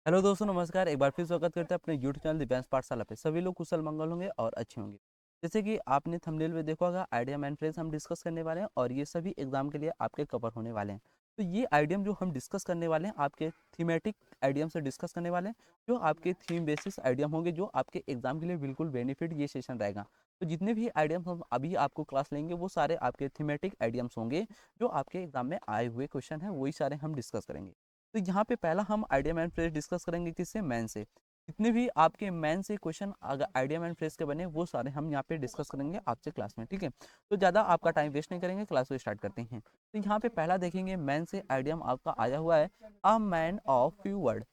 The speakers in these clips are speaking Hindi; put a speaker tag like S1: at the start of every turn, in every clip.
S1: हेलो दोस्तों, नमस्कार। एक बार फिर स्वागत करते हैं अपने यूट्यूब चैनल दिव्यांश पाठशाला पे। सभी लोग कुशल मंगल होंगे और अच्छे होंगे। जैसे कि आपने थंबनेल में देखा होगा, आइडियम एंड फ्रेज हम डिस्कस करने वाले हैं और ये सभी एग्जाम के लिए आपके कवर होने वाले हैं। तो ये आइडियम जो हम डिस्कस करने वाले हैं, आपके थीमेटिक आइडियम से डिस्कस करने वाले हैं, जो आपके थीम बेसिस आइडियम होंगे, जो आपके एग्जाम के लिए बिल्कुल बेनिफिट ये सेशन रहेगा। तो जितने भी आइडियम्स हम अभी आपको क्लास लेंगे, वो सारे आपके थीमेटिक आइडियम्स होंगे, जो आपके एग्जाम में आए हुए क्वेश्चन हैं, वही सारे हम डिस्कस करेंगे। तो यहाँ पे पहला हम आइडियम एंड फ्रेज डिस्कस करेंगे, किससे? मैन से। जितने भी आपके मैन से क्वेश्चन अगर आइडियम एंड फ्रेज के बने, वो सारे हम यहाँ पे डिस्कस करेंगे आपसे क्लास में, ठीक है? तो ज़्यादा आपका टाइम वेस्ट नहीं करेंगे, क्लास को स्टार्ट करते हैं। तो यहाँ पे पहला देखेंगे, मैन से आइडियम आपका आया हुआ है, a man of few word.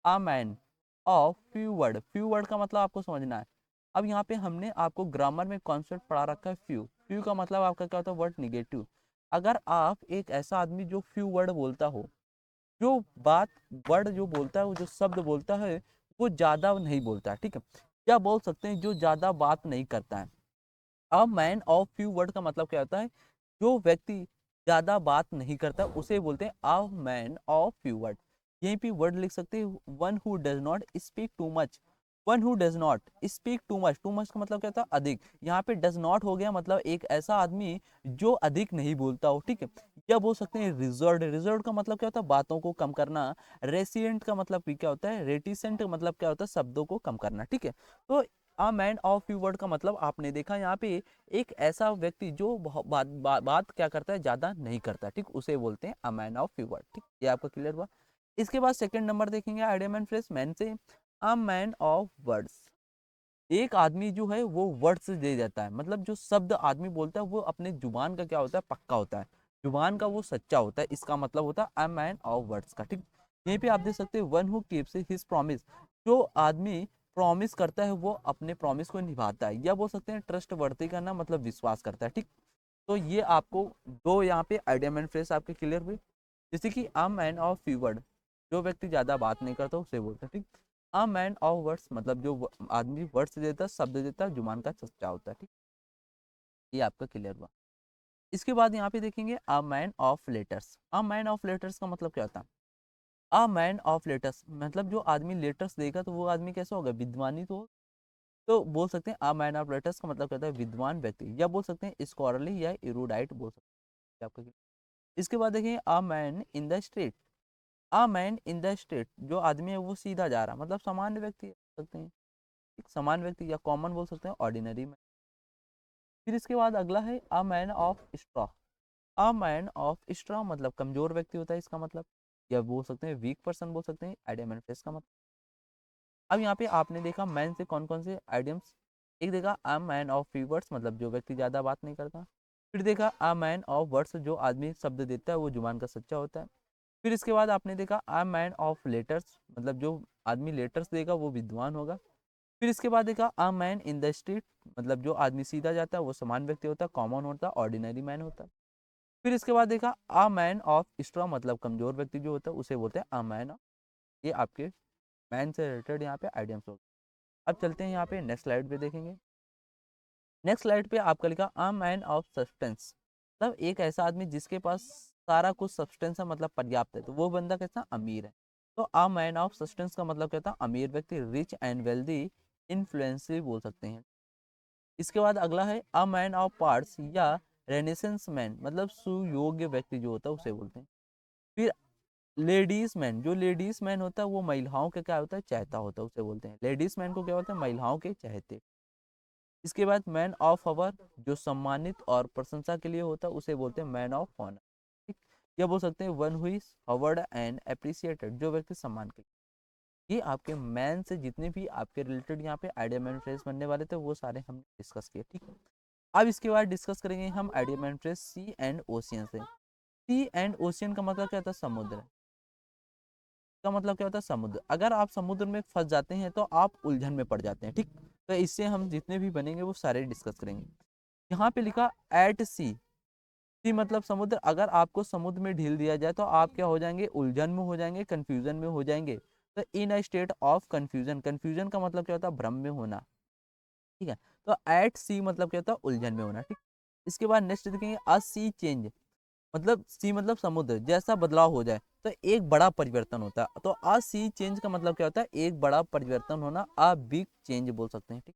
S1: A man of few word. Few word का मतलब आपको समझना है। अब यहाँ पे हमने आपको ग्रामर में कॉन्सेप्ट पढ़ा रखा है, फ्यू। फ्यू का मतलब आपका क्या होता है? Word negative. अगर आप एक ऐसा आदमी जो फ्यू वर्ड बोलता हो, जो बात वर्ड जो बोलता है, वो जो शब्द बोलता है, वो ज्यादा नहीं बोलता है, ठीक है? क्या बोल सकते हैं? जो ज्यादा बात नहीं करता है। A man of few word का मतलब क्या होता है? जो व्यक्ति ज्यादा बात नहीं करता, उसे बोलते हैं a man of few word. यहीं पे वर्ड लिख सकते हैं, one who does not speak too much. One who does not speak too much. Too much का मतलब क्या होता है? अधिक। यहाँ पे डज नॉट हो गया, मतलब एक ऐसा आदमी जो अधिक नहीं बोलता हो, ठीक है? या बोल सकते हैं रिजर्व्ड। रिजर्व्ड का मतलब क्या होता है? बातों को कम करना। रेसिडेंट का मतलब भी क्या होता है? रेटिसेंट का मतलब क्या होता है? शब्दों को कम करना, ठीक है? तो a man of few word का मतलब आपने देखा यहाँ पे, एक ऐसा व्यक्ति जो बात क्या करता है? ज्यादा नहीं करता, ठीक? उसे बोलते हैं a man of few word, ठीक? ये आपका क्लियर हुआ। इसके बाद सेकंड नंबर देखेंगे आइडियम एंड फ्रेज मैन से, अ मैन ऑफ वर्ड्स। एक आदमी जो है वो वर्ड्स दे देता है, मतलब जो शब्द आदमी बोलता है, वो अपने जुबान का क्या होता है? पक्का होता है। जुबान का वो सच्चा होता है, इसका मतलब होता है अ मैन ऑफ वर्ड्स का, ठीक? यहीं पे आप देख सकते हैं, one who keeps his promise. जो आदमी प्रॉमिस करता है, वो अपने प्रॉमिस को निभाता है। या बोल सकते हैं ट्रस्ट वर्दी करना, मतलब विश्वास करता है, ठीक? तो ये आपको दो यहाँ पे आइडियम एंड फ्रेज आपके क्लियर हुए। जैसे कि a man of few word, जो व्यक्ति ज्यादा बात नहीं करता उसे बोलते हैं, ठीक? अ मैन ऑफ वर्ड्स मतलब जो आदमी वर्ड्स देता है, शब्द देता है, जुबान का सच्चा होता है, ठीक? ये आपका क्लियर हुआ। इसके बाद यहाँ पे देखेंगे a man of letters. A man of letters का मतलब क्या होता है? अ मैन ऑफ लेटर्स मतलब जो आदमी लेटर्स देगा, तो वो आदमी कैसा होगा? विद्वानी तो बोल सकते हैं अ मैन ऑफ लेटर्स का मतलब क्या होता है? विद्वान व्यक्ति। या बोल सकते हैं स्कॉलरली या इरूडाइट बोल सकते हैं आपका। इसके बाद देखेंगे a man in the street. A man in the street, जो आदमी है वो सीधा जा रहा, मतलब सामान्य व्यक्ति बोल सकते हैं, एक सामान्य व्यक्ति, या कॉमन बोल सकते हैं, ऑर्डिनरी में। फिर इसके बाद अगला है a man of straw. A man of straw मतलब कमजोर व्यक्ति होता है, इसका मतलब। या बोल सकते हैं वीक पर्सन बोल सकते हैं, आइडिया मैनिफेस्ट का मतलब। अब यहाँ पे आपने देखा मैन से कौन कौन से आइडियम्स। एक देखा अ मैन ऑफ फीवर्ड्स, मतलब जो व्यक्ति ज्यादा बात नहीं करता। फिर देखा अ मैन ऑफ वर्ड्स, जो आदमी शब्द देता है, वो जुबान का सच्चा होता है। फिर इसके बाद आपने देखा अ मैन ऑफ लेटर्स, मतलब जो आदमी लेटर्स देगा, वो विद्वान होगा। फिर इसके बाद देखा a man in the street, मतलब जो आदमी सीधा जाता है, वो समान व्यक्ति होता है, कॉमन होता है, ऑर्डिनरी मैन होता है। फिर इसके बाद देखा अ मैन ऑफ स्ट्रॉ, मतलब कमजोर व्यक्ति जो होता है, उसे बोलते हैं अ मैन। ये आपके मैन से रिलेटेड यहाँ पे आइडियम्स हो गए। अब चलते हैं यहाँ पे नेक्स्ट स्लाइड पे देखेंगे। नेक्स्ट स्लाइड पे आपका लिखा अ मैन ऑफ सब्सटेंस, मतलब एक ऐसा आदमी जिसके पास सारा कुछ सब्सटेंस है, मतलब पर्याप्त है, तो वो बंदा कैसा? अमीर है। तो अ मैन ऑफ सब्सटेंस का मतलब क्या था? अमीर व्यक्ति, रिच एंड वेल्दी, इन्फ्लुएंशियल बोल सकते हैं। इसके बाद अगला है अ मैन ऑफ पार्ट्स या रेनेसेंस मैन, मतलब सुयोग्य व्यक्ति जो होता है, उसे बोलते हैं। फिर लेडीज मैन, जो लेडीज मैन होता है, वो महिलाओं के क्या होता है? चाहता होता है, उसे बोलते हैं। लेडीज मैन को क्या होता है? महिलाओं के चाहते। इसके बाद मैन ऑफ अवर, जो सम्मानित और प्रशंसा के लिए होता है, उसे बोलते हैं मैन ऑफ ऑनर, ठीक? या बोल सकते हैं one who is award and appreciated, जो व्यक्ति सम्मान के। ये आपके मैन से जितने भी आपके रिलेटेड यहाँ पे आइडिया मैन फ्रेज बनने वाले थे, वो सारे हमने डिस्कस किए, ठीक है? अब इसके बाद डिस्कस करेंगे हम idea main phrase sea and ocean से। सी एंड ओशियन का मतलब क्या होता है? समुद्र का मतलब क्या होता है? समुद्र। अगर आप समुद्र में फंस जाते हैं, तो आप उलझन में पड़ जाते हैं, ठीक? तो इससे हम जितने भी बनेंगे, वो सारे डिस्कस करेंगे। यहाँ पे लिखा एट सी। सी मतलब समुद्र। अगर आपको समुद्र में ढील दिया जाए, तो आप क्या हो जाएंगे? उलझन में हो जाएंगे, कंफ्यूजन में हो जाएंगे। तो in a state of confusion. Confusion का मतलब क्या होता है? भ्रम में होना, ठीक है? तो एट सी मतलब क्या होता है? उलझन में होना, ठीक? इसके बाद नेक्स्ट देखेंगे अ सी चेंज। मतलब सी मतलब समुद्र, जैसा बदलाव हो जाए तो एक बड़ा परिवर्तन होता है। तो अ सी चेंज का मतलब क्या होता है, एक बड़ा परिवर्तन होना, अ बिग चेंज बोल सकते हैं। ठीक,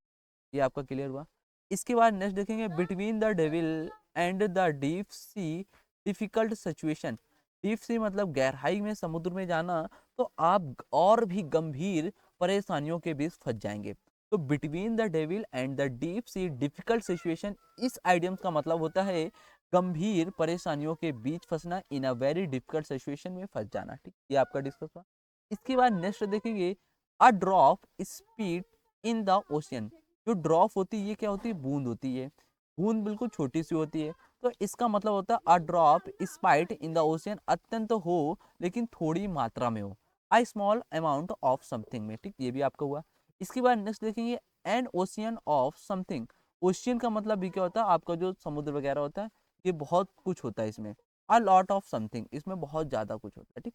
S1: ये आपका क्लियर हुआ। इसके बाद नेक्स्ट देखेंगे, between the devil and the deep sea difficult situation. Deep sea मतलब गहराई में, समुद्र में जाना, तो आप और भी गंभीर परेशानियों के बीच फंस जाएंगे। तो between the devil and the deep sea difficult situation, इस आइडियम्स का मतलब होता है गंभीर परेशानियों के बीच फंसना, इन अ वेरी डिफिकल्ट सिचुएशन में फंस जाना। ठीक, ये आपका डिस्कस हुआ। इसके बाद नेक्स्ट देखेंगे, a drop speed in the ocean. जो ड्रॉप होती है ये क्या होती है, बूंद होती है। बूंद बिल्कुल छोटी सी होती है, तो इसका मतलब होता है a drop spite in the ocean, अत्यंत हो लेकिन थोड़ी मात्रा में हो, a small amount of something में। ठीक, ये भी आपका हुआ। इसके बाद नेक्स्ट देखेंगे, N ocean of something. Ocean का मतलब भी क्या होता है, आपका जो समुद्र वगैरह होता है, ये बहुत कुछ होता है इसमें। अ लॉट ऑफ समथिंग, इसमें बहुत ज्यादा कुछ होता है। ठीक,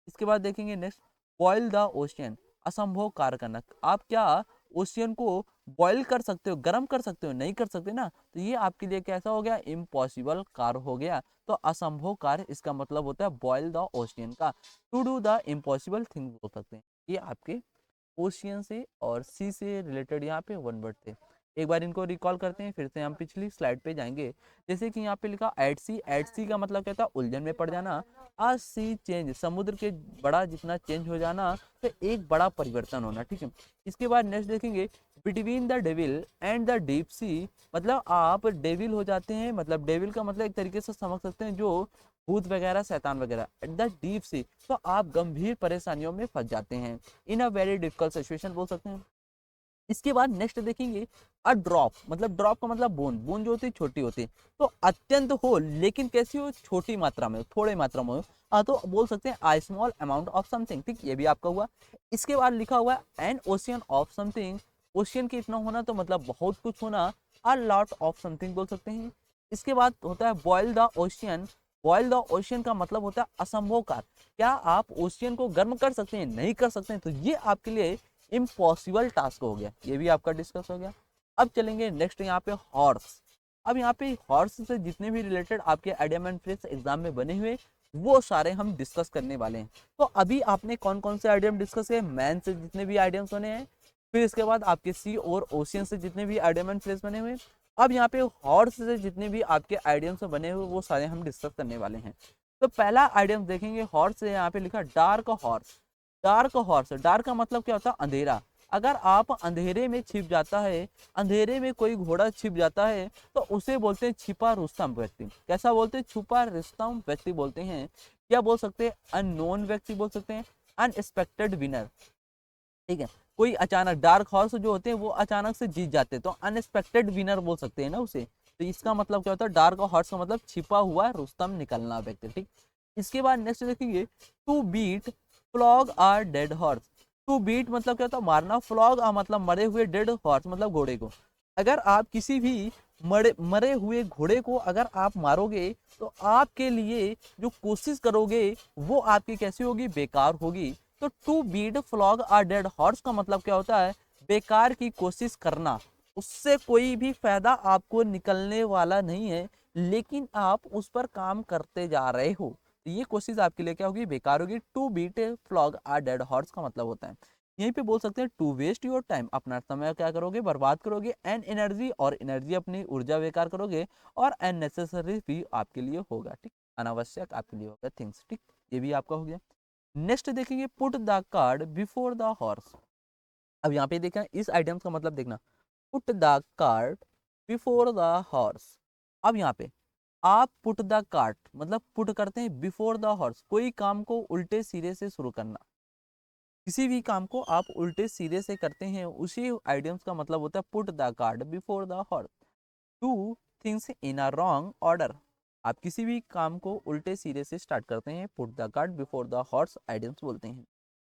S1: इसके बाद देखेंगे नेक्स्ट, बॉयल द ओशियन, असंभव कार्य करना। आप क्या ओशियन को बॉयल कर सकते हो, गर्म कर सकते हो, नहीं कर सकते ना, तो ये आपके लिए कैसा हो गया, इम्पॉसिबल कार्य हो गया। तो असंभव कार्य इसका मतलब होता है बॉयल द ओशियन का, to do the impossible thing बोल सकते हैं। ये आपके ओशियन से और सी से रिलेटेड यहाँ पे वन वर्ड थे। एक बार इनको रिकॉल करते हैं, फिर से हम पिछली स्लाइड पे जाएंगे। जैसे कि यहाँ पे लिखा एट सी का मतलब क्या था, उलझन में पड़ जाना। आ सी चेंज, समुद्र के बड़ा जितना चेंज हो जाना, तो एक बड़ा परिवर्तन होना। ठीक है, इसके बाद नेक्स्ट देखेंगे, between the devil and the deep sea, मतलब आप डेविल हो जाते हैं, मतलब डेविल का मतलब एक तरीके से समझ सकते हैं जो भूत वगैरह, शैतान वगैरह, एट द डीप सी, तो आप गंभीर परेशानियों में फंस जाते हैं, इन अ वेरी डिफिकल्ट सिचुएशन बोल सकते हैं। इसके बाद नेक्स्ट देखेंगे, अ ड्रॉप, मतलब ड्रॉप का मतलब बूंद, बूंद जो होती है छोटी होती है, तो अत्यंत हो लेकिन कैसी हो, छोटी मात्रा में हो, थोड़े मात्रा में हो, तो बोल सकते हैं आई स्मॉल अमाउंट ऑफ समथिंग। ठीक, ये भी आपका हुआ। इसके बाद लिखा हुआ है N ocean of something, ocean के इतना होना तो मतलब बहुत कुछ होना, अ लॉट ऑफ समथिंग बोल सकते हैं। इसके बाद होता है boil the ocean, boil the ocean का मतलब होता है असंभव कार्य। क्या आप ओशियन को गर्म कर सकते हैं, नहीं कर सकते हैं, तो ये आपके लिए इम्पॉसिबल टास्क हो गया। ये भी आपका डिस्कस हो गया। अब चलेंगे नेक्स्ट यहाँ पे हॉर्स। अब यहाँ पे हॉर्स से जितने भी रिलेटेड आपके आइडियम एंड फ्रेज एग्जाम में बने हुए, वो सारे हम डिस्कस करने वाले हैं। तो अभी आपने कौन कौन से आइडियम डिस्कस किए, मैन से जितने भी आइडियम्स बने हैं, फिर इसके बाद आपके सी और ओशियन से जितने भी आइडियम एंड फ्रेज बने हुए, अब यहाँ पे हॉर्स से जितने भी आपके आइडियम्स बने हुए, वो सारे हम डिस्कस करने वाले हैं। तो पहला आइडियम देखेंगे, हॉर्स से यहाँ पे लिखा dark horse. Dark horse, dark का मतलब क्या होता है, अंधेरा। अगर आप अंधेरे में छिप जाता है, अंधेरे में कोई घोड़ा छिप जाता है, तो उसे बोलते हैं छिपा रुस्तम व्यक्ति। कैसा बोलते हैं, छुपा रुस्तम व्यक्ति बोलते हैं। क्या बोल सकते हैं, अननोन व्यक्ति बोल सकते हैं, अनएक्सपेक्टेड विनर। ठीक है, कोई अचानक, डार्क हॉर्स जो होते हैं वो अचानक से जीत जाते हैं, तो अनएक्सपेक्टेड विनर बोल सकते हैं ना उसे। तो इसका मतलब क्या होता है, डार्क हॉर्स का मतलब छिपा हुआ रुस्तम निकलना व्यक्ति। ठीक, इसके बाद नेक्स्ट देखेंगे, to beat flog or dead horse. To beat मतलब क्या होता है, मारना, फ्लॉग मतलब मरे हुए, डेड हॉर्स मतलब घोड़े को। अगर आप किसी भी मरे हुए घोड़े को अगर आप मारोगे, तो आपके लिए जो कोशिश करोगे वो आपकी कैसी होगी, बेकार होगी। तो to beat flog a dead horse का मतलब क्या होता है, बेकार की कोशिश करना, उससे कोई भी फायदा आपको निकलने वाला नहीं है, लेकिन आप उस पर काम करते जा रहे हो, तो ये कोशिश आपके लिए क्या होगी, बेकार होगी। To beat flog a dead horse का मतलब होता है, यहीं पे बोल सकते हैं टू वेस्ट योर टाइम, अपना समय क्या करोगे, बर्बाद करोगे, एंड एनर्जी, और एनर्जी अपनी ऊर्जा बेकार करोगे, और अननेसेसरी भी आपके लिए होगा। ठीक, अनावश्यक आपके लिए होगा थिंग्स। ठीक, ये भी आपका हो गया। नेक्स्ट देखेंगे, put the card before the horse. अब यहाँ पे देखना, इस आइटम्स का मतलब देखना, put the cart before the horse. अब यहाँ पे आप पुट द कार्ट मतलब पुट करते हैं बिफोर द हॉर्स, कोई काम को उल्टे सिरे से शुरू करना। किसी भी काम को आप उल्टे सिरे से करते हैं, उसी आइडियम्स का मतलब होता है put the card before the horse. Two things in a wrong order, आप किसी भी काम को उल्टे सिरे से स्टार्ट करते हैं, put the card before the horse idioms बोलते हैं।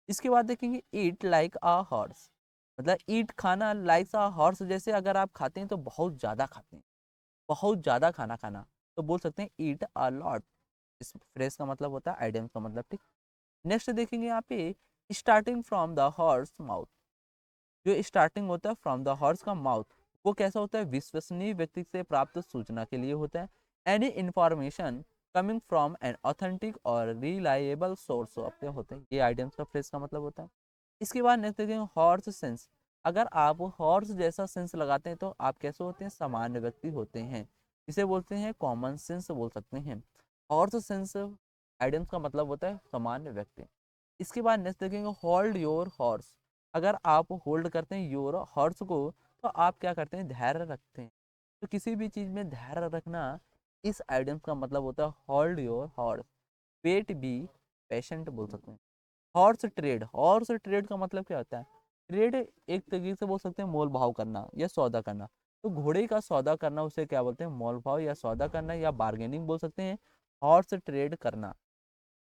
S1: इसके बाद देखेंगे, ईट लाइक अ हॉर्स, मतलब ईट खाना, लाइक अ हॉर्स जैसे अगर आप खाते हैं तो बहुत ज़्यादा खाते हैं, बहुत ज़्यादा खाना खाना, तो बोल सकते हैं ईट अ लॉट। इस फ्रेज का मतलब होता है आइडियम्स का मतलब। ठीक, नेक्स्ट देखेंगे यहाँ पे, starting from the horse mouth. जो स्टार्टिंग होता है फ्रॉम द हॉर्स का माउथ, वो कैसा होता है, विश्वसनीय व्यक्ति से प्राप्त सूचना के लिए होता है। Any information coming from an authentic और रिलायबल सोर्स आपके होते हैं। ये आइडियम्स का फ्रेज का मतलब होता है। इसके बाद नेक्स्ट देखेंगे हॉर्स सेंस। अगर आप हॉर्स जैसा सेंस लगाते हैं तो आप कैसे होते हैं, सामान्य व्यक्ति होते हैं। इसे बोलते हैं कॉमन सेंस बोल सकते हैं। हॉर्स सेंस आइडियम्स का मतलब होता है सामान्य व्यक्ति। इसके बाद नेक्स्ट देखेंगे होल्ड योर हॉर्स। अगर आप होल्ड करते हैं योर हॉर्स को तो आप क्या करते हैं, धैर्य रखते हैं। तो किसी भी चीज में धैर्य रखना इस आइडियम्स का मतलब होता है hold your horse. Wait be patient बोल सकते हैं। हॉर्स ट्रेड का मतलब क्या होता है, ट्रेड एक तरीके से बोल सकते हैं मोल भाव करना या सौदा करना। तो घोड़े का सौदा करना उसे क्या बोलते हैं, मोल भाव या सौदा करना या बार्गेनिंग बोल सकते हैं, हॉर्स ट्रेड करना।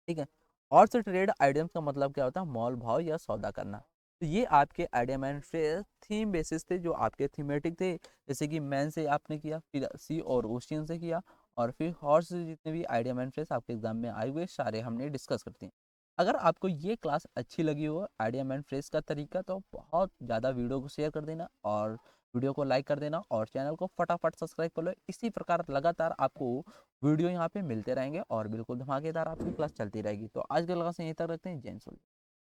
S1: ठीक है। हॉर्स ट्रेड आइडियम्स का मतलब क्या होता है, मोल भाव या सौदा करना। तो ये आपके idiom and phrase theme basis थे, जो आपके थीमेटिक थे। जैसे कि मैन से आपने किया, फिर सी और ओशियन से किया, और फिर हॉर्स से जितने भी आइडियम एंड फ्रेज आपके एग्जाम में आए हुए सारे हमने डिस्कस करते हैं। अगर आपको ये क्लास अच्छी लगी हो आइडियम एंड फ्रेज का तरीका, तो बहुत ज़्यादा वीडियो को शेयर कर देना और वीडियो को लाइक कर देना और चैनल को फटाफट सब्सक्राइब कर लो। इसी प्रकार लगातार आपको वीडियो यहाँ पे मिलते रहेंगे और बिल्कुल धमाकेदार आपकी क्लास चलती रहेगी। तो आज के क्लास यहीं तक रखते हैं। जय हिंद।